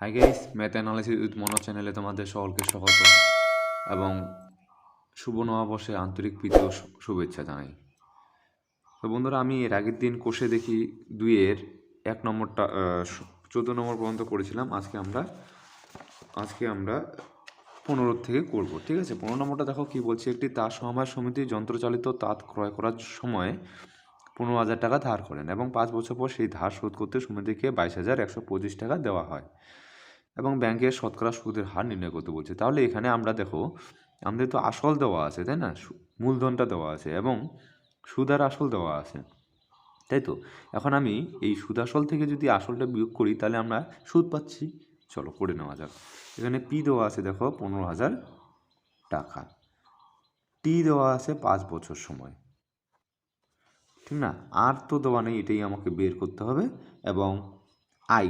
High guys, math analysis with মনো চ্যানেলে তোমাদের সকলকে স্বাগত এবং শুভ নববর্ষে আন্তরিক প্রীতি ও শুভেচ্ছা জানাই। তো বন্ধুরা, আমি এর আগের দিন কোষে দেখি 2-এর 1 নম্বরটা 14 নম্বর পর্যন্ত করেছিলাম। আজকে আমরা 15 থেকে করব। ঠিক আছে, 15 নম্বরটা দেখো কি বলছে। একটি তার সমবায় সমিতি যন্ত্রচালিত তাঁত ক্রয় করার সময় 15,000 টাকা ধার করেন এবং 5 বছর পর সেই ধার শোধ করতে সমিতিকে 22,125 টাকা দেওয়া হয় এবং ব্যাংকের শতকরা সুদের হার নির্ণয় করতে বলছে। তাহলে এখানে আমরা দেখো, আমাদের তো আসল দেওয়া আছে, তাই না? মূলধনটা দেওয়া আছে এবং সুদ আর আসল দেওয়া আছে, তাই তো। এখন আমি এই সুদ আসল থেকে যদি আসলটা বিয়োগ করি তাহলে আমরা সুদ পাচ্ছি। চলো করে নেওয়া যাক। এখানে পি দেওয়া আছে দেখো 15,000 টাকা, টি দেওয়া আছে 5 বছর সময়, ঠিক না? আর তো দেওয়া নেই, এটাই আমাকে বের করতে হবে। এবং আই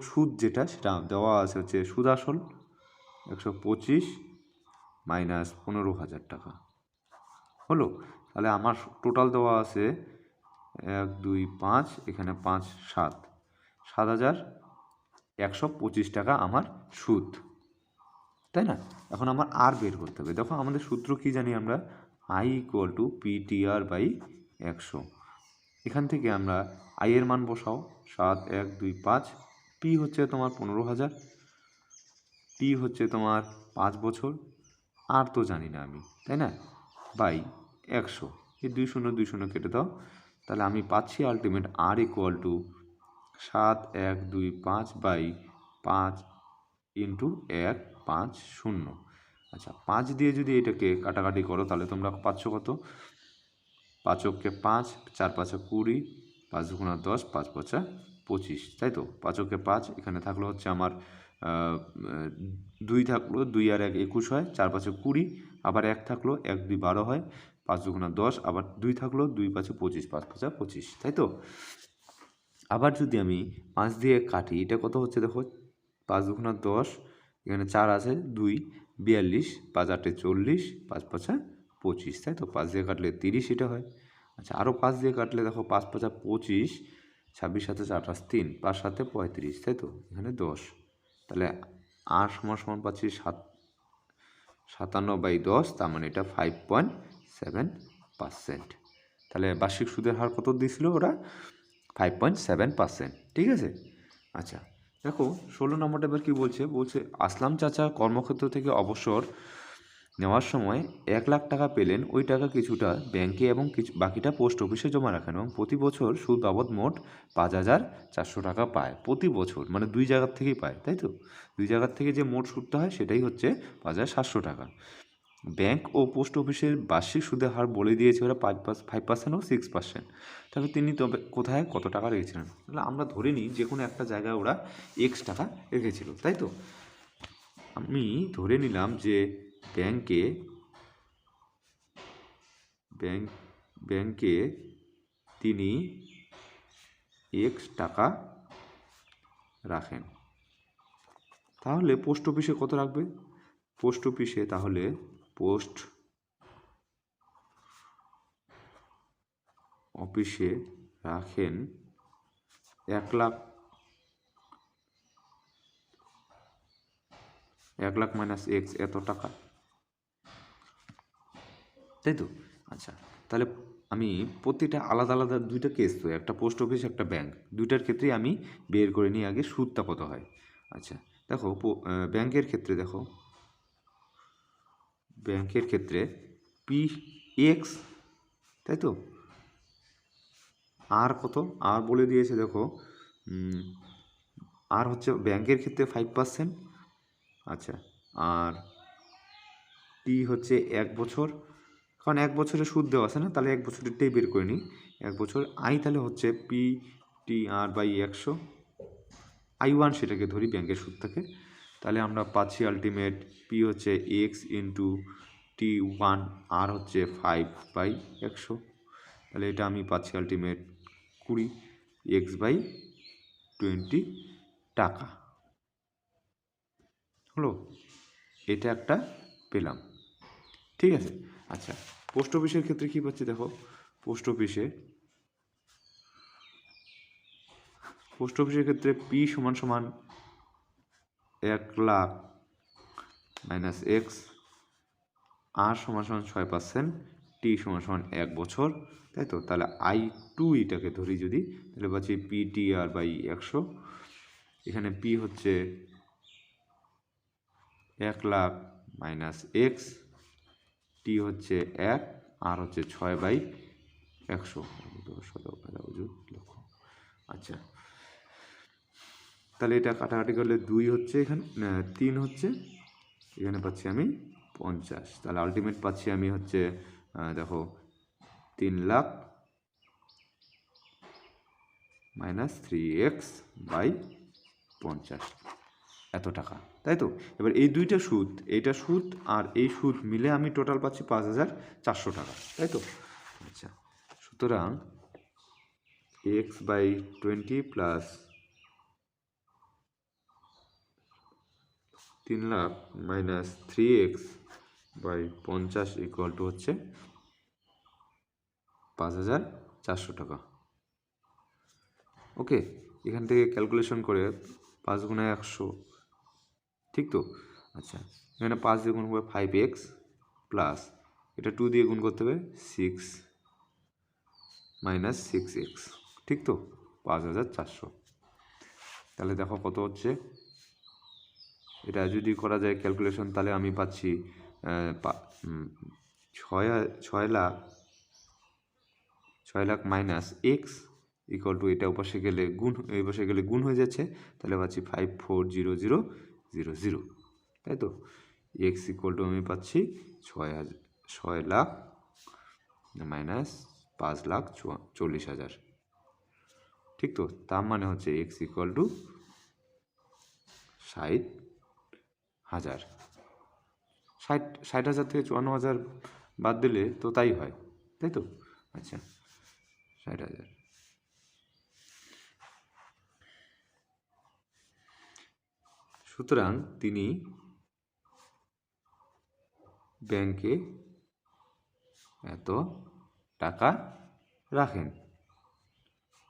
সুদ যেটা সেটা দেওয়া আছে হচ্ছে সুদ আসল 125 মাইনাস 15,000 টাকা হলো। তাহলে আমার টোটাল দেওয়া আছে 1 2 5, এখানে 5 7, 7,125 টাকা আমার সুদ, তাই না? এখন আমার আর বের করতে হবে। দেখো আমাদের সূত্র কি জানি আমরা, I equal to PTR by 100। এখান থেকে আমরা আই এর মান বসাও 7 1 2 5, পি হচ্ছে তোমার 15,000, টি হচ্ছে তোমার 5 বছর, আর তো জানি না আমি, তাই না? বাই 100, এই 2 শূন্য 2 শূন্য কেটে দাও। তাহলে আমি পাচ্ছি ultimate R equal to 7 1 2 5 by 5 into 1 5 0। আচ্ছা, 5 দিয়ে যদি এটাকে কাটাকাটি করো তাহলে তোমরা পাচ্ছ কত? 5 কে 5, 4 5 20, 5 গুণা 10, 5 5 25, তাই তো। 5 কে 5, এখানে থাকলো হচ্ছে আমার 2 থাকলো, 2 আর 1 21 হয়, 4 5 20, আবার 1 থাকলো, 1 2 12 হয়, 5 গুণা 10, আবার 2 থাকলো, 2 5 25, 5 5 25, তাই তো। আবার যদি আমি 5 দিয়ে কাটি, এটা কত হচ্ছে দেখো, 5 গুণা 10, এখানে 4 আছে, 2 42, 5 8 40, 5 5 25, তাই তো। 5 দিয়ে কাটলে 30 এটা হয়। আচ্ছা, আরও 5 দিয়ে কাটলে দেখো 5 5 25, 26 7 28 3, 5 7 35, তাই তো। এখানে 10, তাহলে আর সমান সমান পাচ্ছি 57/10, তার মানে এটা 5.7%। তাহলে বার্ষিক সুদের হার কত দিয়েছিল ওরা? 5.7%, ঠিক আছে। আচ্ছা, দেখো 16 নম্বরটা এবার কী বলছে আসলাম চাচা কর্মক্ষেত্র থেকে অবসর নেওয়ার সময় 1,00,000 টাকা পেলেন। ওই টাকা কিছুটা ব্যাংকে এবং বাকিটা পোস্ট অফিসে জমা রাখেন এবং প্রতি বছর সুদ বাবদ মোট 5,400 টাকা পায় প্রতি বছর। মানে 2 জায়গার থেকেই পায়, তাই তো। 2 জায়গার থেকে যে মোট সুদটা হয় সেটাই হচ্ছে 5,700 টাকা। ব্যাংক ও পোস্ট অফিসের বার্ষিক সুদের হার বলে দিয়েছে ওরা 5% ও 6%। তবে তিনি কোথায় কত টাকা রেখেছিলেন? তাহলে আমরা ধরে নিই যে কোনো একটা জায়গায় ওরা X টাকা রেখেছিল, তাই তো। আমি ধরে নিলাম যে ব্যাংকে তিনি X টাকা রাখেন। তাহলে পোস্ট অফিসে কত রাখবে? পোস্ট অফিসে তাহলে পোস্ট অফিসে রাখেন 1,00,000, 1,00,000 মাইনাস X এত টাকা, তাই তো। আচ্ছা, তাহলে আমি প্রতিটা আলাদা আলাদা দুইটা কেস, তো একটা পোস্ট অফিস একটা ব্যাংক, দুইটার ক্ষেত্রেই আমি বের করে নিই আগে সুদটা কত হয়। আচ্ছা, দেখো ব্যাংকের ক্ষেত্রে PX, তাই তো। আর কত? আর বলে দিয়েছে দেখো, আর হচ্ছে ব্যাংকের ক্ষেত্রে 5%। আচ্ছা, আর টি হচ্ছে 1 বছর, কারণ 1 বছরের সুদ দেওয়া আছে না, তাহলে 1 বছরেরটাই বের করে নিই। 1 বছর আই তাহলে হচ্ছে PTR বাই 100, I1 সেটাকে ধরি ব্যাংকের সুদ থেকে। তাহলে আমরা পাচ্ছি আলটিমেট পি হচ্ছে X ইন্টু T1, আর হচ্ছে 5/100। তাহলে এটা আমি পাচ্ছি আলটিমেট 20 X/20 টাকা হলো। এটা একটা পেলাম, ঠিক আছে। আচ্ছা, পোস্ট অফিসের ক্ষেত্রে কী পাচ্ছি দেখো, পোস্ট অফিসের ক্ষেত্রে পি সমান সমান 1,00,000 মাইনাস এক্স, আর সমান সমান 6%, টি সমান সমান 1 বছর, তাই তো। তাহলে I2 এটাকে ধরি যদি, তাহলে পাচ্ছি PTR বাই 100। এখানে পি হচ্ছে 1,00,000 মাইনাস এক্স, টি হচ্ছে 1, আর হচ্ছে 6/100। আচ্ছা, তাহলে এটা কাটাকাটি করলে 2 হচ্ছে, এখানে 3 হচ্ছে, এখানে পাচ্ছি আমি 50। তাহলে আলটিমেট পাচ্ছি আমি হচ্ছে দেখো 3,00,000 মাইনাস 3x/50, এত টাকা, তাই তো। এবার এই দুইটা সুদ, এইটা সুদ আর এই সুদ মিলে আমি টোটাল পাচ্ছি 5,400 টাকা, তাই তো। আচ্ছা, সুতরাং x/20 plus 3,00,000 minus 3x/50 equal to হচ্ছে 5,400 টাকা। ওকে, এখান থেকে ক্যালকুলেশন করে 5 গুণে 100, ঠিক তো। আচ্ছা, এখানে 5 দিয়ে গুণ করবে 5x প্লাস এটা 2 দিয়ে গুণ করতে হবে 6 মাইনাস 6x, ঠিক তো, 5,400। তাহলে দেখো কত হচ্ছে, এটা যদি করা যায় ক্যালকুলেশন, তাহলে আমি পাচ্ছি 6,00,000 মাইনাস এক্স ইকুয়াল টু, এটা উপাশে গেলে গুণ, এই পাশে গেলে গুণ হয়ে যাচ্ছে, তাহলে পাচ্ছি 540000, তাই তো। এক্স ইকুয়াল টু আমি পাচ্ছি 6,00,000 মাইনাস 5,40,000, ঠিক তো। তার মানে হচ্ছে এক্স ইকুয়াল টু 60,000। 60,000 থেকে 54,000 বাদ দিলে তো তাই হয়, তাই তো। আচ্ছা, 60,000। সুতরাং তিনি ব্যাংকে এত টাকা রাখেন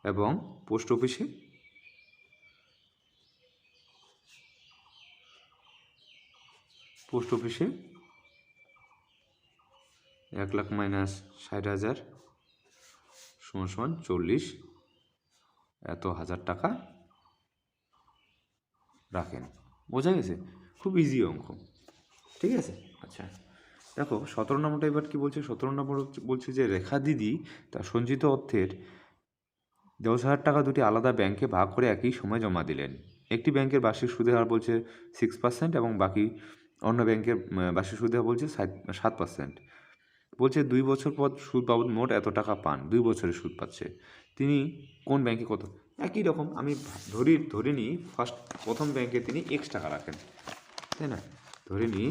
এবং পোস্ট অফিসে 1,00,000 মাইনাস 60,000 সমান সমান 40, এত হাজার টাকা রাখেন। বোঝা গেছে? খুব ইজি অঙ্ক, ঠিক আছে। আচ্ছা, দেখো 17 নম্বরটা এবার কি বলছে। 17 নম্বর বলছে যে রেখা দিদি তার সঞ্চিত অর্থের 10,000 টাকা দুটি আলাদা ব্যাংকে ভাগ করে একই সময় জমা দিলেন। একটি ব্যাংকের বার্ষিক সুদের হার বলছে 6% এবং বাকি অন্য ব্যাংকের বার্ষিক সুদের হার বলছে 7%। বলছে 2 বছর পর সুদ বাবদ মোট এত টাকা পান, 2 বছরের সুদ পাচ্ছে। তিনি কোন ব্যাংকে কত, একই রকম আমি ধরে নিই প্রথম ব্যাংকে তিনি x টাকা রাখেন, তাই না। ধরে নিই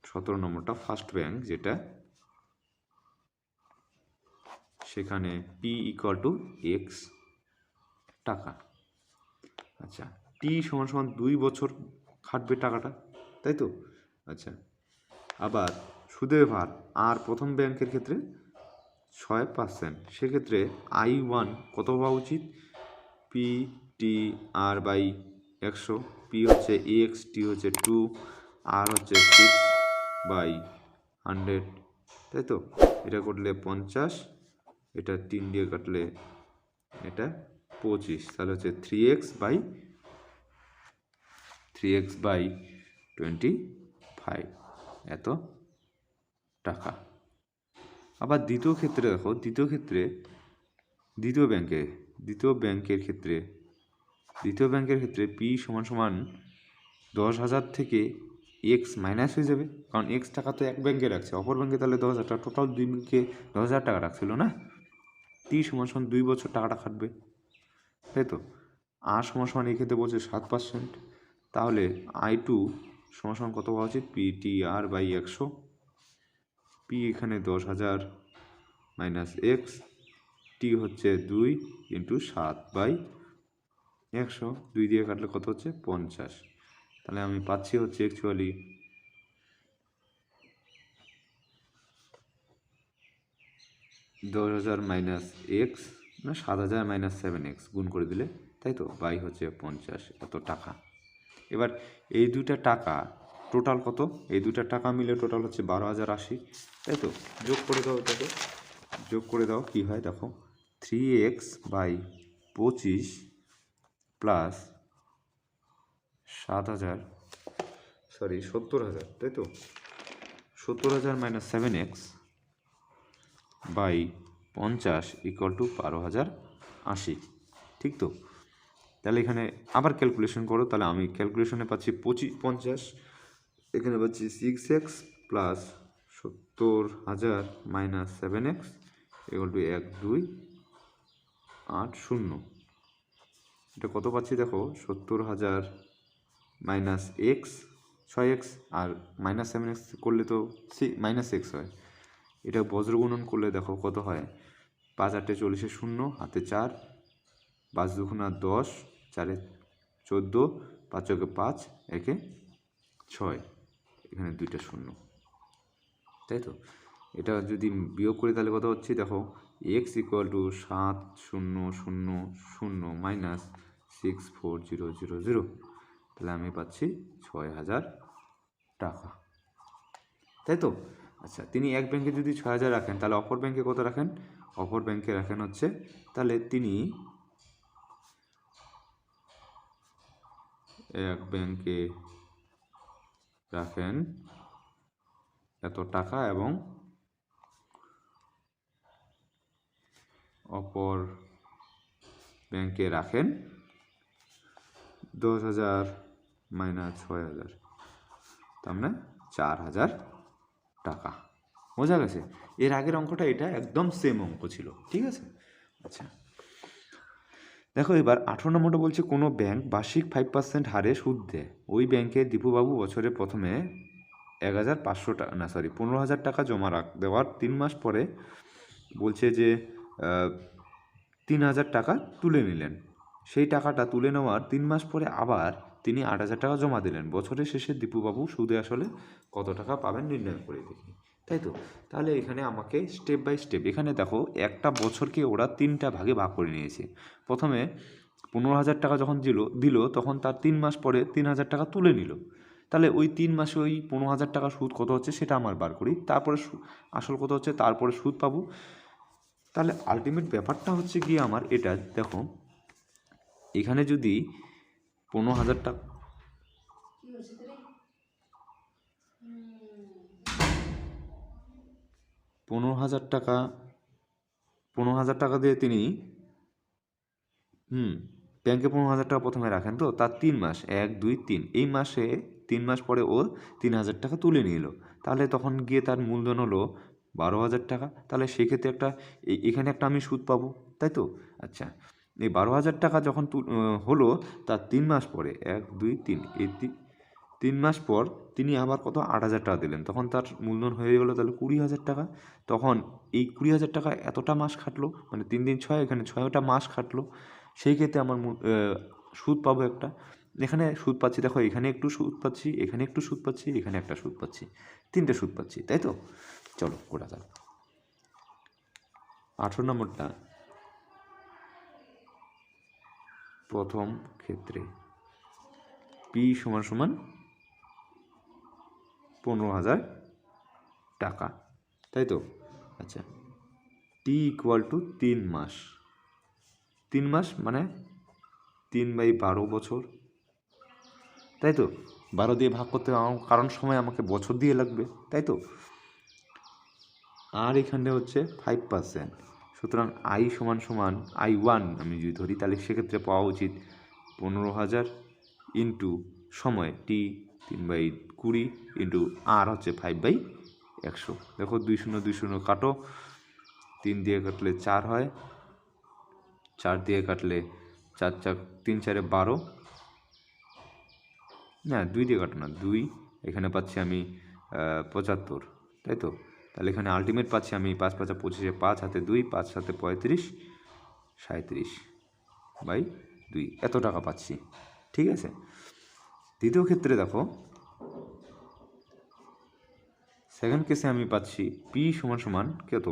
17 নম্বরটা ফার্স্ট ব্যাংক যেটা, সেখানে পি ইকুয়াল টু x টাকা। আচ্ছা, টি সমান সমান 2 বছর খাটবে টাকাটা, তাই তো। আচ্ছা, আবার সুদের হার আর প্রথম ব্যাংকের ক্ষেত্রে 6%, সেক্ষেত্রে I1 কত হওয়া উচিত, PTR/100, পি হচ্ছে এক্স, টি হচ্ছে 2, আর হচ্ছে 6/100, তাই তো। এটা করলে 50, এটা 3 দিয়ে কাটলে এটা 25, তাহলে হচ্ছে 3x/25 এত টাকা। আবার দ্বিতীয় ক্ষেত্রে দেখো, দ্বিতীয় ব্যাংকের ক্ষেত্রে পি সমান সমান 10,000 থেকে এক্স মাইনাস হয়ে যাবে, কারণ এক্স টাকা তো এক ব্যাংকে রাখছে, অপর ব্যাংকে তাহলে 10,000 টাকা, টোটাল 2 ব্যাংকে 10,000 টাকা রাখছিল না। টি সমান সমান 2 বছর টাকাটা খাটবে, তাই তো। আর সমান সমান এই ক্ষেত্রে বলছে 7%, তাহলে I2 সমান সমান কত হওয়া উচিত, PTR/100, পি এখানে 10,000 মাইনাস এক্স, টি হচ্ছে 2 ইন্টু 7/100, 2 দিয়ে কাটলে কত হচ্ছে 50, তাহলে আমি পাচ্ছি হচ্ছে অ্যাকচুয়ালি 10,000 মাইনাস এক্স, না 7,000 মাইনাস 7x গুণ করে দিলে, তাই তো, বাই হচ্ছে 50, এত টাকা। এবার এই দুইটা টাকা টোটাল কত? এই দুইটা টাকা মিলে টোটাল হচ্ছে 12,080, তাই তো? যোগ করে দাও এটাকে, যোগ করে দাও, কী হয় দেখো, 3x/25 প্লাস 70,000, তাই তো? 70,000 মাইনাস 7x/50 ইকুয়াল টু 12,080, ঠিক তো? তাহলে এখানে আবার ক্যালকুলেশন করো, তাহলে আমি ক্যালকুলেশনে পাচ্ছি 50, এখানে পাচ্ছি 6x plus 70,000 minus 7x equal to 1280। এটা কত পাচ্ছি দেখো, 70,000 মাইনাস এক্স 6x আর মাইনাস 7x করলে তো মাইনাস এক্স হয়। এটা বজ্রগুণন করলে দেখো কত হয়, 5 8 40 0, হাতে 4, 5 2 10, 4 14, 5 4 5, 1 6, এখানে 2টা শূন্য, তাই তো? এটা যদি বিয়োগ করি তাহলে কত হচ্ছে দেখো, এক্স ইকুয়াল টু 7,000 মাইনাস 6,4,0,0, তাহলে আমি পাচ্ছি 6,000 টাকা, তাই তো? আচ্ছা, তিনি এক ব্যাংকে যদি 6,000 রাখেন, তাহলে অপর ব্যাংকে কত রাখেন? অপর ব্যাংকে রাখেন হচ্ছে, তাহলে তিনি এক ব্যাংকে রাখেন এত টাকা এবং অপর ব্যাংকে রাখেন 10,000 মাইনাস 6,000, তার মানে 4,000 টাকা। বোঝা গেছে? এর আগের অঙ্কটা এটা একদম সেম অঙ্ক ছিল, ঠিক আছে? আচ্ছা, দেখো এবার 18 নম্বরটা বলছে, কোনো ব্যাংক বার্ষিক 5% হারে সুদ দেয়। ওই ব্যাংকে দীপুবাবু বছরে প্রথমে 1,500 টাকা 15,000 টাকা জমা দেওয়ার 3 মাস পরে বলছে যে 3,000 টাকা তুলে নিলেন। সেই টাকাটা তুলে নেওয়ার 3 মাস পরে আবার তিনি 8,000 টাকা জমা দিলেন। বছরের শেষে দীপুবাবু সুদে আসলে কত টাকা পাবেন নির্ণয় করে দেখি, তাই তো? তাহলে এখানে আমাকে স্টেপ বাই স্টেপ, এখানে দেখো একটা বছরকে ওরা 3টা ভাগে ভাগ করে নিয়েছে। প্রথমে 15,000 টাকা যখন দিল তখন তার 3 মাস পরে 3,000 টাকা তুলে নিল। তাহলে ওই 3 মাসে ওই 15,000 টাকা সুদ কত হচ্ছে সেটা আমার বার করি, তারপরে আসল কত হচ্ছে, তারপরে সুদ পাবো। তাহলে আলটিমেট ব্যাপারটা হচ্ছে গিয়ে আমার এটা দেখো, এখানে যদি 15,000 টাকা 15,000 টাকা 15,000 টাকা দিয়ে তিনি ব্যাংকে 15,000 টাকা প্রথমে রাখেন, তো তার 3 মাস 1 2 3, এই মাসে 3 মাস পরে ও 3,000 টাকা তুলে নিল। তাহলে তখন গিয়ে তার মূলধন হলো 12,000 টাকা। তাহলে সেক্ষেত্রে এখানে একটা আমি সুদ পাবো, তাই তো? আচ্ছা, এই 12,000 টাকা যখন হলো তার 3 মাস পরে 1 2 3, এই 3 মাস পর তিনি আবার কত 8,000 টাকা দিলেন, তখন তার মূলধন হয়ে গেলো তাহলে 20,000 টাকা। তখন এই 20,000 টাকা এতটা মাস খাটলো, মানে 3 দিন 6, এখানে 6টা মাস খাটলো, সেই ক্ষেত্রে আমার সুদ পাবো একটা। এখানে সুদ পাচ্ছি দেখো, এখানে একটু সুদ পাচ্ছি, এখানে একটু সুদ পাচ্ছি, এখানে একটা সুদ পাচ্ছি, 3টে সুদ পাচ্ছি, তাই তো? চলো করা যাক 18 নম্বরটা। প্রথম ক্ষেত্রে পি সমান সমান 15,000 টাকা, তাই তো? আচ্ছা, টি ইকুয়াল টু 3 মাস, 3 মাস মানে 3/12 বছর, তাই তো? 12 দিয়ে ভাগ করতে কারণ সময় আমাকে বছর দিয়ে লাগবে, তাই তো? আর এখানে হচ্ছে 5%, সুতরাং আই সমান সমান I1 আমি যদি ধরি, তাহলে সেক্ষেত্রে পাওয়া উচিত 15,000 ইন্টু সময় টি 3/20 ইন্টু আর হচ্ছে 5/100। দেখো 2 0 2 0 কাটো, 3 দিয়ে কাটলে 4 হয়, 4 দিয়ে কাটলে 4 4 3 4 12, না 2 দিয়ে কাটো না, 2, এখানে পাচ্ছি আমি 75, তাই তো? তাহলে এখানে আলটিমেট পাচ্ছি আমি 5 5 25, 5 হাতে 2, 5 7 35, 37/2, এত টাকা পাচ্ছি, ঠিক আছে? দ্বিতীয় ক্ষেত্রে দেখো, সেকেন্ড কেসে আমি পাচ্ছি পি সমান সমান কত,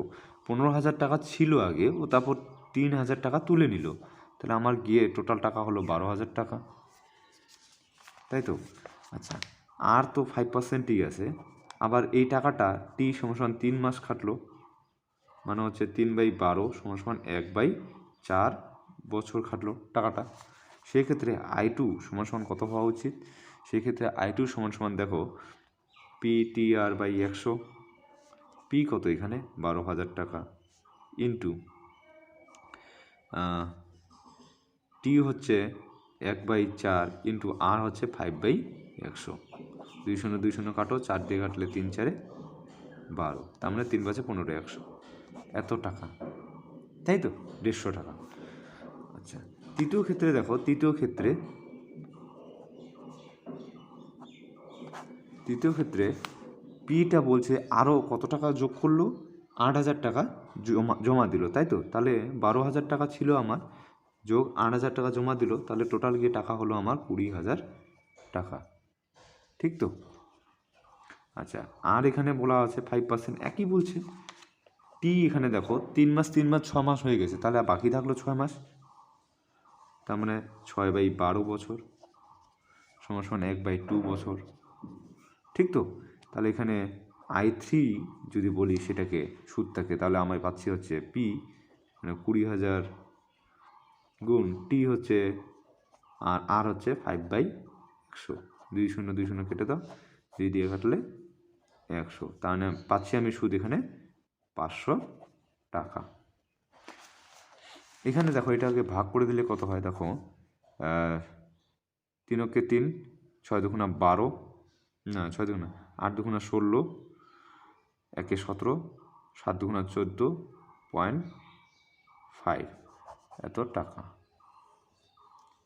15,000 টাকা ছিল আগে, ও তারপর 3,000 টাকা তুলে নিল, তাহলে আমার গিয়ে টোটাল টাকা হলো 12,000 টাকা। তাই তো? আচ্ছা, আর তো 5%ই আছে। আবার এই টাকাটা টি সমান 3 মাস খাটলো, মানে হচ্ছে 3/12 = 1/4 বছর খাটলো টাকাটা। সেক্ষেত্রে I2 সমান কত হওয়া উচিত? সেক্ষেত্রে I2 সমান দেখো PTR/100। পি কত এখানে? 12,000 টাকা ইন্টু টি হচ্ছে 1/4 ইন্টু আর হচ্ছে 5/100। 2 শূন্য কাটো, 4 দিয়ে কাটলে 3 4 12, তার মানে 3 5 15 100, এত টাকা, তাই তো? 150 টাকা। আচ্ছা, তৃতীয় ক্ষেত্রে দেখো, তৃতীয় ক্ষেত্রে পিটা বলছে আরও কত টাকা যোগ করলো? 8,000 টাকা জমা দিল, তাই তো? তাহলে 12,000 টাকা ছিল আমার, যোগ 8,000 টাকা জমা দিল, তাহলে টোটাল গিয়ে টাকা হলো আমার 20,000 টাকা, ঠিক তো? আচ্ছা, আর এখানে বলা আছে 5%, একই বলছে। টি এখানে দেখো 3 মাস 3 মাস 6 মাস হয়ে গেছে, তাহলে বাকি থাকলো 6 মাস, তার মানে 6/12 বছর সমান 1/2 বছর, ঠিক তো? তাহলে এখানে I3 যদি বলি সেটাকে সুদটাকে, তাহলে আমরা পাচ্ছি হচ্ছে পি মানে 20,000 গুণ টি হচ্ছে আর হচ্ছে 5/100। 2 শূন্য কেটে দাও, 2 দিয়ে কাটলে 100, তাহলে পাচ্ছি আমি সুদ এখানে 500 টাকা। এখানে দেখো এটাকে ভাগ করে দিলে কত হয় দেখো, 3 × 3, 6 × 2 = 12, না 6 × 2 = 8 × 2 = 16, 1 × 17, 7 × 2 = 14.5, এত টাকা,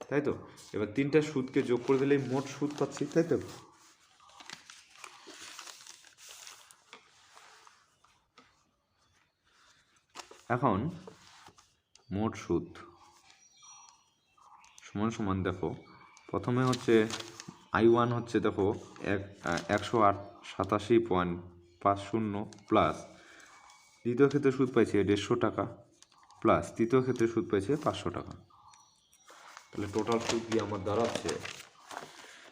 তাই তো? এবার তিনটা সুদকে যোগ করে দিলেই মোট সুদ পাচ্ছি, তাই তো? এখন মোট সুদ সমান দেখো, প্রথমে হচ্ছে I1 হচ্ছে দেখো 187.50 প্লাস দ্বিতীয় ক্ষেত্রে সুদ পাইছে 150 টাকা, প্লাস তৃতীয় ক্ষেত্রে সুদ পাইছে 500 টাকা। তাহলে টোটাল সুদ দিয়ে আমার দাঁড়াচ্ছে,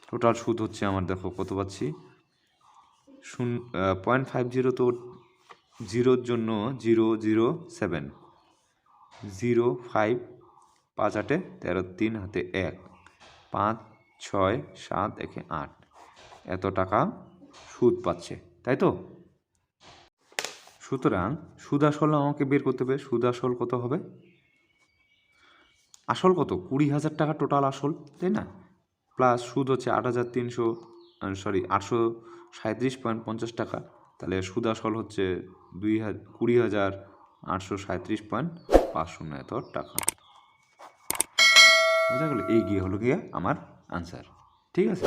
টোটাল সুদ হচ্ছে আমার দেখো কত পাচ্ছি, 0.50, তো 0-র জন্য 007, 05, 5 8 13, 3 হাতে 1, 5 6 7 1 8, এত টাকা সুদ পাচ্ছে, তাই তো? সুতরাং সুদ আসল আমাকে বের করতে হবে। সুদ আসল কত হবে? আসল কত? 20,000 টাকা টোটাল আসল, তাই না? প্লাস সুদ হচ্ছে 837.50 টাকা, তাহলে সুদ আসল হচ্ছে 20,837.50, এত টাকা। বুঝা গেল? এই গিয়ে হলো গিয়ে আমার আনসার, ঠিক আছে?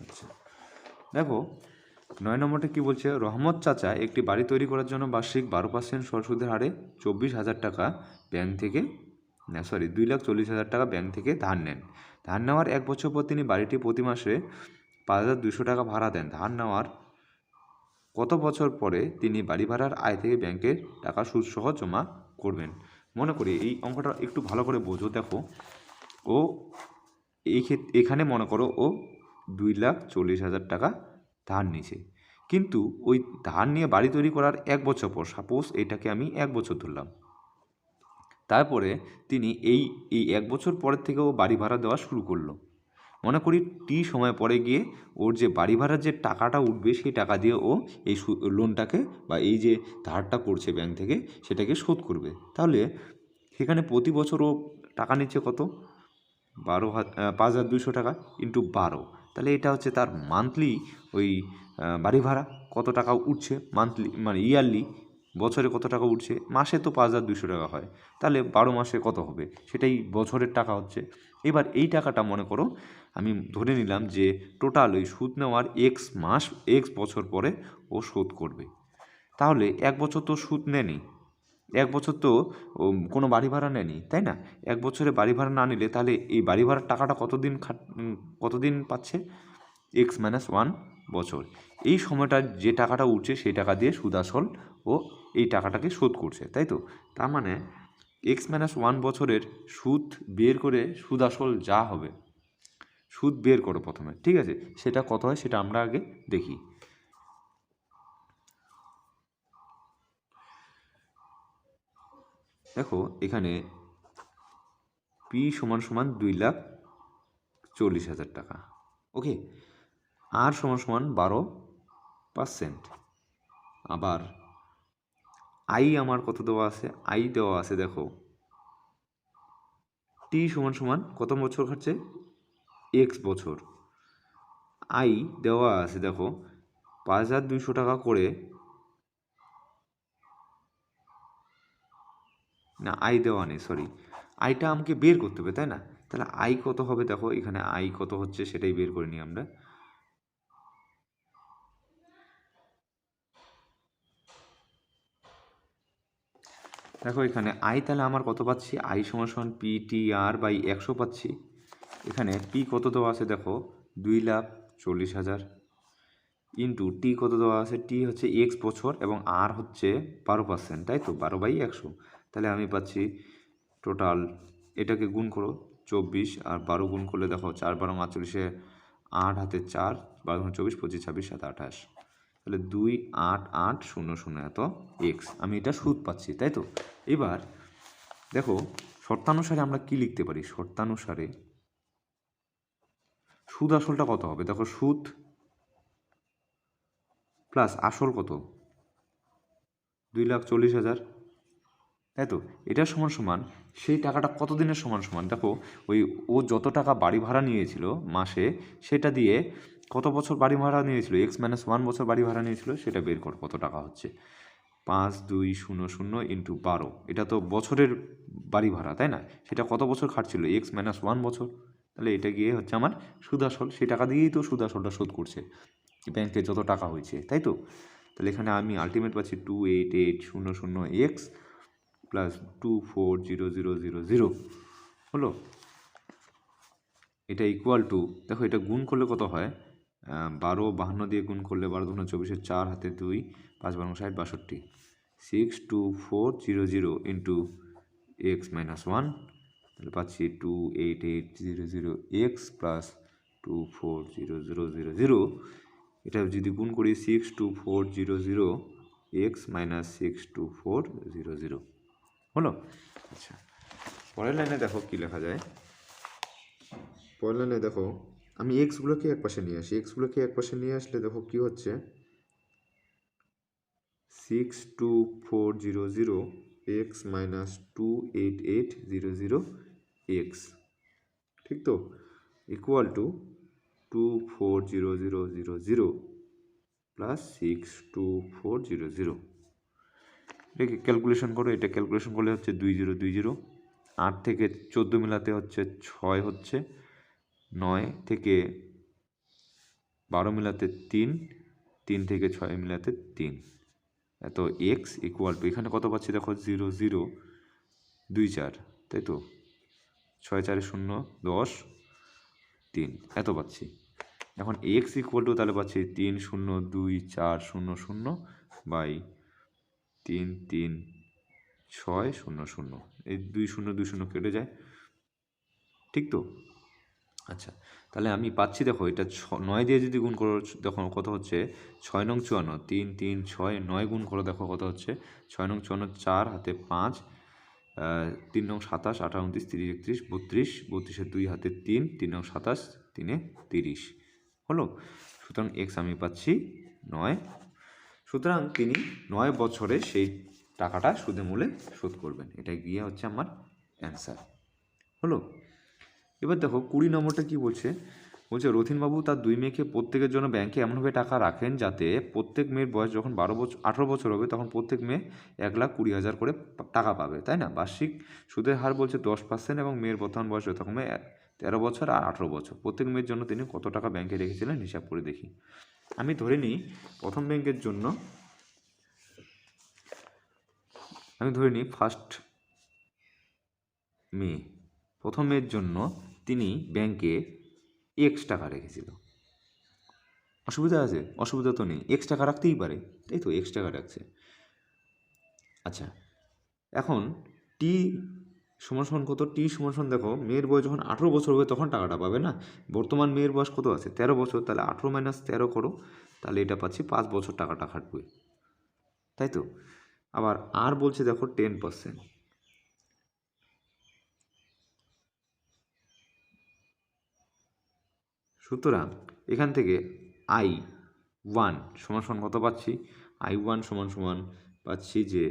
আচ্ছা, দেখো 9 নম্বরটা কী বলছে? রহমত চাচা একটি বাড়ি তৈরি করার জন্য বার্ষিক 12% সুদের হারে 24,000 টাকা ব্যাংক থেকে 2,40,000 টাকা ব্যাংক থেকে ধার নেন। ধার নেওয়ার 1 বছর পর তিনি বাড়িটি প্রতি মাসে 5,200 টাকা ভাড়া দেন। ধার নেওয়ার কত বছর পরে তিনি বাড়ি ভাড়ার আয় থেকে ব্যাংকের টাকা সুদসহ জমা করবেন? মনে করি এই অঙ্কটা একটু ভালো করে বোঝো। দেখো, ও এখানে মনে করো ও 2,40,000 টাকা ধার নিয়েছে, কিন্তু ওই ধার নিয়ে বাড়ি তৈরি করার 1 বছর পর, সাপোজ এটাকে আমি 1 বছর ধরলাম, তারপরে তিনি এই 1 বছর পরের থেকে ও বাড়ি ভাড়া দেওয়া শুরু করলো। মনে করি টি সময় পরে গিয়ে ওর যে বাড়ি ভাড়ার যে টাকাটা উঠবে সেই টাকা দিয়ে ও এই লোনটাকে বা এই যে ধারটা করছে ব্যাংক থেকে সেটাকে শোধ করবে। তাহলে সেখানে প্রতি বছর ও টাকা নিচ্ছে কত? 5,200 টাকা ইন্টু 12, তাহলে এটা হচ্ছে তার মান্থলি ওই বাড়ি ভাড়া কত টাকা উঠছে, মান্থলি মানে ইয়ারলি, বছরে কত টাকা উঠছে, মাসে তো 5,200 টাকা হয়, তাহলে 12 মাসে কত হবে সেটাই বছরের টাকা হচ্ছে। এবার এই টাকাটা মনে করো আমি ধরে নিলাম যে টোটাল ওই সুদ নেওয়ার x বছর পরে ও শোধ করবে। তাহলে 1 বছর তো সুদ নেয়নি, 1 বছর তো কোনো বাড়ি ভাড়া নেয়নি, তাই না? 1 বছরে বাড়ি ভাড়া না নিলে তাহলে এই বাড়ি ভাড়ার টাকাটা কতদিন পাচ্ছে? x-1 বছর। এই সময়টা যে টাকাটা উঠছে সেই টাকা দিয়ে সুদ আসল ও এই টাকাটাকে শোধ করছে, তাই তো? তার মানে x-1 বছরের সুদ বের করে সুদ আসল যা হবে সুদ বের করো প্রথমে, ঠিক আছে? সেটা কত হয় সেটা আমরা আগে দেখি। দেখো এখানে পি সমান সমান 2,40,000 টাকা, ওকে। আর সমান সমান 12%। আবার আই আমার কত দেওয়া আছে? আই দেওয়া আছে দেখো টি সমান সমান কত বছর খাচ্ছে? এক্স বছর। আই দেওয়া আছে দেখো 5,200 টাকা করে, না আই দেওয়া নেই, সরি। আইটা আমাকে বের করতে হবে, তাই না? তাহলে আই কত হবে দেখো, এখানে আই কত হচ্ছে সেটাই বের করে নিই আমরা। দেখো এখানে আই তাহলে আমার কত পাচ্ছি? আই সমান সমান পি টি আর বাই 100 পাচ্ছি। এখানে পি কত দেওয়া আছে দেখো 2,40,000 ইন্টু টি কত দেওয়া আছে? টি হচ্ছে এক্স বছর এবং আর হচ্ছে 12%, তাই তো? 12/100। তাহলে আমি পাচ্ছি টোটাল, এটাকে গুণ করো 24 আর 12 গুণ করলে দেখো 4 12 48, 8 হাতে 4, 12 24, 25 26 7 28, তাহলে 2,88,00 এত এক্স, আমি এটা সুদ পাচ্ছি, তাই তো? এবার দেখো শর্তানুসারে আমরা কি লিখতে পারি? শর্তানুসারে সুদ আসলটা কত হবে? দেখো সুদ প্লাস আসল কত? 2,40,000, তাই তো? এটা সমান সমান সেই টাকাটা কত দিনের সমান সমান? দেখো ওই ও যত টাকা বাড়ি ভাড়া নিয়েছিল মাসে, সেটা দিয়ে কত বছর বাড়ি ভাড়া নিয়েছিল? x-1 বছর বাড়ি ভাড়া নিয়েছিল, সেটা বের কর কত টাকা হচ্ছে। 5,200 ইন্টু 12, এটা তো বছরের বাড়ি ভাড়া, তাই না? সেটা কত বছর খাটছিল? x-1 বছর। তাহলে এটা গিয়ে হচ্ছে আমার সুদ আসল, সেই টাকা দিয়েই তো সুদ আসলটা শোধ করছে ব্যাংকে যত টাকা হয়েছে, তাই তো? তাহলে এখানে আমি আলটিমেট পাচ্ছি 2,88,00 এক্স প্লাস 24,0000 হলো। এটা ইকুয়াল টু, দেখো এটা গুণ করলে কত হয়? 12 52 দিয়ে গুণ করলে 12×2 = 4 হাতে 2, 5 12 60 62, 624,00 ইন্টু x-1, তাহলে পাচ্ছি 2,88,00 এক্স প্লাস 24,0000। এটা যদি গুণ করি 624,00 এক্স মাইনাস 624,00 হলো। আচ্ছা, পরের লাইনে দেখো কি লেখা যায়। পরের লাইনে দেখো আমি এক্সগুলোকে এক পাশে নিয়ে আসি, এক্সগুলোকে এক পাশে নিয়ে আসলে দেখো কি হচ্ছে? 624,00 এক্স মাইনাস 2,88,00 এক্স, ঠিক তো? Equal to 24,0000 plus 624,00। এটাকে ক্যালকুলেশন করো, এটা ক্যালকুলেশন করলে হচ্ছে 2020, 8 থেকে 14 মিলাতে হচ্ছে 6 হচ্ছে, 9 থেকে 12 মিলাতে 3, 3 থেকে 6 মিলাতে 3, এত এক্স ইকুয়াল টু, এখানে কত পাচ্ছি দেখো 0,0,24, তাই তো? 6 4 0 10 3 এত পাচ্ছি। এখন এক্স ইকুয়াল টু তাহলে পাচ্ছি 3,0,2,4,00 বাই 3,3,6,00, এই 2 0 2 0 কেটে যায়, ঠিক তো? আচ্ছা, তাহলে আমি পাচ্ছি দেখো এটা 9 দিয়ে যদি গুণ করো দেখো কত হচ্ছে? 6 নং 54, 3 3 6 9 গুণ করো দেখো কত হচ্ছে? 6 নং 54, 4 হাতে 5, 3 নং 27, 18 29 30 31 32, 32-এর 2 হাতে 3, 3 নং 27, 3-এ 30 হলো। সুতরাং এক্স আমি পাচ্ছি 9। সুতরাং তিনি 9 বছরে সেই টাকাটা সুদে মূলে শোধ করবেন, এটা গিয়ে হচ্ছে আমার অ্যান্সার হলো। এবার দেখো 20 নম্বরটা কি বলছে? বলছে রথিনবাবু তার 2 মেয়েকে প্রত্যেকের জন্য ব্যাংকে এমনভাবে টাকা রাখেন যাতে প্রত্যেক মেয়ের বয়স যখন 18 বছর হবে তখন প্রত্যেক মেয়ে 1,20,000 করে টাকা পাবে, তাই না? বার্ষিক সুদের হার বলছে 10% এবং মেয়ের বর্তমান বয়স তখন 13 বছর আর 18 বছর। প্রত্যেক মেয়ের জন্য তিনি কত টাকা ব্যাংকে রেখেছিলেন হিসাব করে দেখি। আমি ধরে নিই প্রথম ব্যাংকের জন্য, আমি ধরে নিই ফার্স্ট মে, প্রথম মেয়ের জন্য তিনি ব্যাংকে এক্স টাকা রেখেছিল। অসুবিধা আছে? অসুবিধা তো নেই, এক্স টাকা রাখতেই পারে, তাই তো? এক্স টাকা রাখছে। আচ্ছা, এখন টি সমান সমান কত, টি সমান সমান দেখো মেয়ের বয়স যখন 18 বছর হবে তখন টাকাটা পাবে না। বর্তমান মেয়ের বয়স কত আছে, 13 বছর, তাহলে 18 মাইনাস 13 করো, তাহলে এটা পাচ্ছি 5 বছর টাকাটা খাটবে, তাই তো। আবার আর বলছে দেখো 10%। সুতরাং এখান থেকে I1 সমান সমান কত পাচ্ছি, I1 সমান সমান পাচ্ছি যে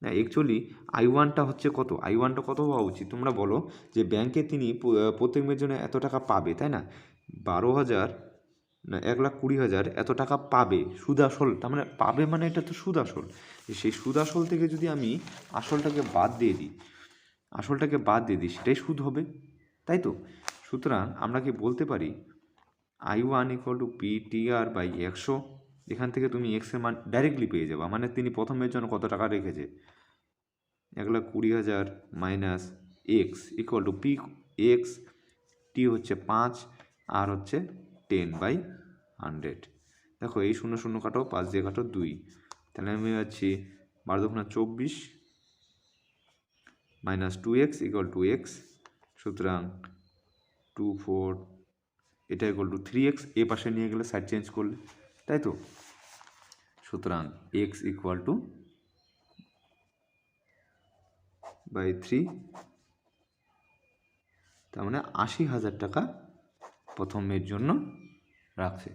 না, অ্যাকচুয়ালি I1টা হচ্ছে কত, I1টা কত হওয়া উচিত তোমরা বলো, যে ব্যাংকে তিনি প্রত্যেক মেয়ের জন্য এত টাকা পাবে, তাই না, 12,000 না 1,20,000 এত টাকা পাবে সুদ আসল, তার মানে পাবে মানে এটা তো সুদ আসল। সেই সুদ আসল থেকে যদি আমি আসলটাকে বাদ দিয়ে দিই, সেটাই সুদ হবে, তাই তো। সুতরাং আমরা কি বলতে পারি I1 = PTR/100। এখান থেকে তুমি এক্সের মান ডাইরেক্টলি পেয়ে যাবা, মানে তিনি প্রথমের জন্য কত টাকা রেখেছে, 1,20,000 minus x equal to p x, t হচ্ছে 5 আর হচ্ছে 10/100। দেখো এই 0 0 কাটো, 5 দিয়ে কাটো 2, তাহলে আমি পাচ্ছি 12×24 minus 2x equal to x. সুতরাং 24 এটা ইকুয়াল টু 3x, এ পাশে নিয়ে গেলে সাইড চেঞ্জ করলে, তাই তো। সুতরাং x ইকুয়াল টু 3, তার মানে 80,000 টাকা প্রথম মেয়ের জন্য রাখছে,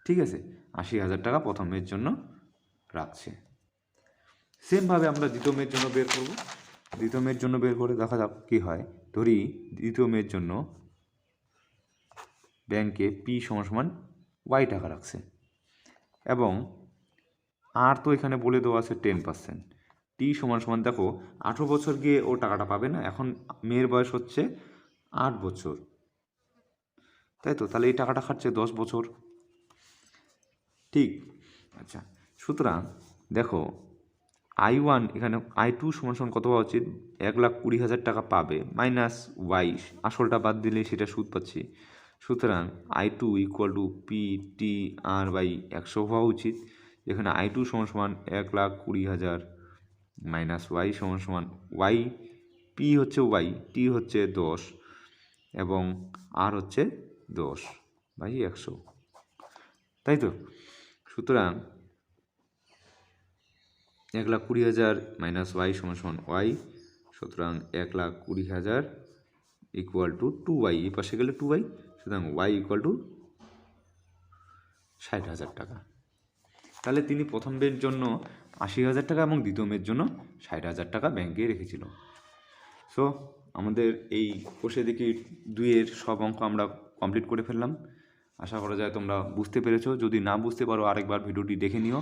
ঠিক আছে, 80,000 টাকা প্রথম মেয়ের জন্য রাখছে। সেমভাবে আমরা দ্বিতীয় মেয়ের জন্য বের করব। দ্বিতীয় মেয়ের জন্য বের করে দেখা যাক কী হয়। ধরি দ্বিতীয় মেয়ের জন্য ব্যাংকে পি সমান সমান ওয়াই টাকা রাখছে, এবং আর তো এখানে বলে দেওয়া আছে 10%। টি সমান সমান দেখো 18 বছর গিয়ে ও টাকাটা পাবে না, এখন মেয়ের বয়স হচ্ছে 8 বছর, তাই তো, তাহলে এই টাকাটা খাটছে 10 বছর, ঠিক। আচ্ছা, সুতরাং দেখো I1 এখানে I2 সমান সমান কত পাওয়া উচিত, 1,20,000 টাকা পাবে মাইনাস ওয়াই, আসলটা বাদ দিলে সেটা সুদ পাচ্ছি। সুতরাং I2 ইকুয়াল টু PTR/100 হওয়া উচিত, যেখানে I2 সমান সমান 1,20,000 মাইনাস ওয়াই সমান সমান ওয়াই, পি হচ্ছে ওয়াই, টি হচ্ছে 10 এবং আর হচ্ছে 10/100, তাই তো। সুতরাং 1,20,000 মাইনাস ওয়াই সমান সমান ওয়াই, সুতরাং 1,20,000 ইকুয়াল টু 2y, এই পাশে গেলে 2y, সুতরাং ওয়াই ইকুয়াল টু 60,000 টাকা। তাহলে তিনি প্রথম মেয়ের জন্য 80,000 টাকা এবং দ্বিতীয় মেয়ের জন্য 60,000 টাকা ব্যাংকে রেখেছিল। সো আমাদের এই কোষে দেখি 2-এর সব অঙ্ক আমরা কমপ্লিট করে ফেললাম। আশা করা যায় তোমরা বুঝতে পেরেছো। যদি না বুঝতে পারো আরেকবার ভিডিওটি দেখে নিও।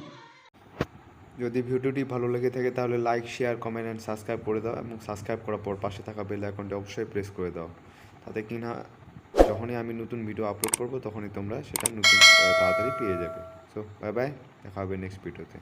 যদি ভিডিওটি ভালো লেগে থাকে তাহলে like, share, comment and subscribe করে দাও, এবং সাবস্ক্রাইব করার পর পাশে থাকা বেল আইকনটি অবশ্যই প্রেস করে দাও, তাতে কিনা যখনই আমি নতুন ভিডিও আপলোড করব তখনই তোমরা সেটা তাড়াতাড়ি পেয়ে যাবে। সো বাই বাই, দেখা হবে নেক্সট ভিডিওতে।